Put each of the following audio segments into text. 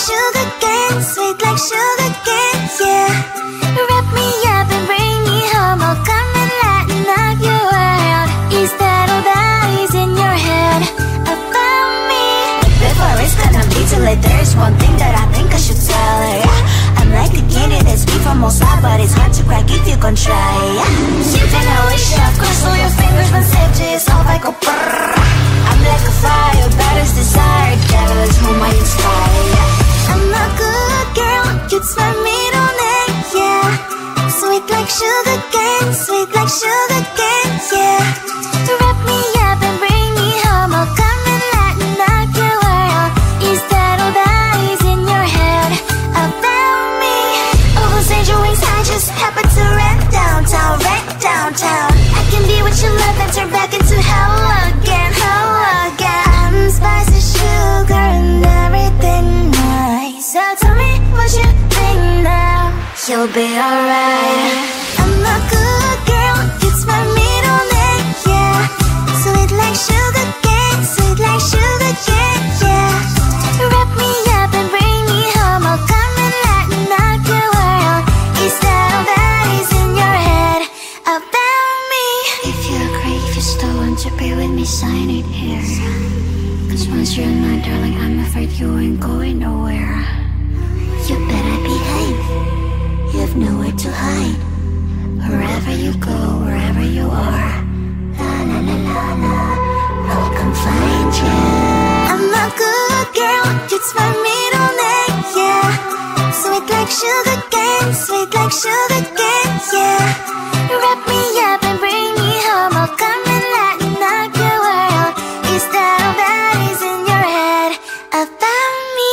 sugar cane, sweet like sugar cane, yeah. Wrap me up and bring me home, I'll come and lighten up your world. Is that all that is in your head about me? Before it's gonna be too late, there's one thing that I think I should tell her, yeah. I'm like the candy that's sweet from outside, but it's hard to crack if you can try, yeah. You can always shove, cross all your fingers when safety is off, I go brrrr. I'm like a fire, baddest desire, devil is whom I inspire, yeah. I'm a good girl, it's my middle name, yeah. Sweet like sugar cane, sweet like sugar cane, yeah. Wrap me up and bring me home, I'll come and lighten up your world. Is that all that is in your head about me? Oh, those angel wings, I just happen to rent downtown, I can be what you love and turn back into hell again, I'm spicy sugar and everything nice. So tell me what you think now, you'll be alright. I'm a good girl, it's my middle name, yeah. Sweet like sugar cane, sweet like sugar cane, yeah. Wrap me up and bring me home, I'll come and lighten up your world. Is that all that is in your head about me? If you agree, if you still want to be with me, sign it here. Cause once you're mine, darling, I'm afraid you ain't going nowhere. You better behave, you have nowhere to hide. Wherever you go, wherever you are, la la la la la, I'll come find you. I'm a good girl, it's my middle name, yeah. Sweet like sugar cane, sweet like sugar cane, yeah. Wrap me up and bring me home, I'll come and lighten up your world. Is that all that is in your head about me?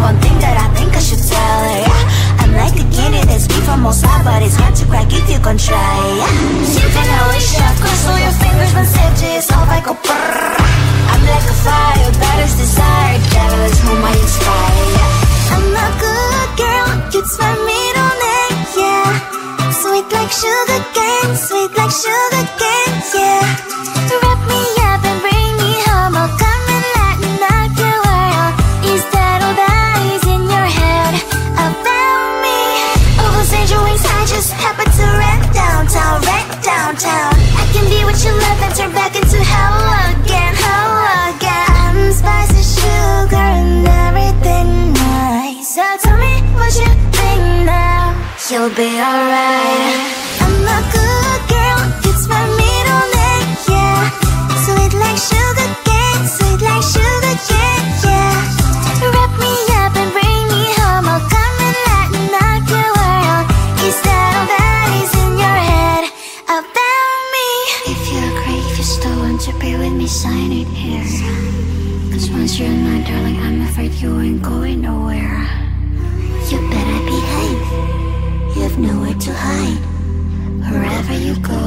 one thing that I think I should tell her, yeah. I'm like a candy that's made from most high, but it's hard to crack if you can try, yeah. You can always shove, cross all your fingers when safety is off, I go brrrr. I'm like a fire, that is desire, devil is whom I inspire, yeah. I'm a good girl, it's my middle name, yeah. Sweet like sugar cane, sweet like sugar cane, yeah. Wrap me up and bring me home, I'll come and lighten up your world. Is that all that is in your head about me? Overstand your wings, I just happen to rent downtown, I can be what you love and turn back into hell again, I'm spicy sugar and everything nice. So tell me what you think now, you'll be alright. I'm a good girl, it's my middle name, yeah. Sweet like sugar cane, sweet like sugar cane, yeah. Wrap me up and bring me home, I'll come and lighten up your world. Is that all that is in your head about me? If you're great, if you still want to be with me, sign it here. Cause once you're mine, darling, I'm afraid you ain't going nowhere. You better behave, you have nowhere to hide. Wherever you go,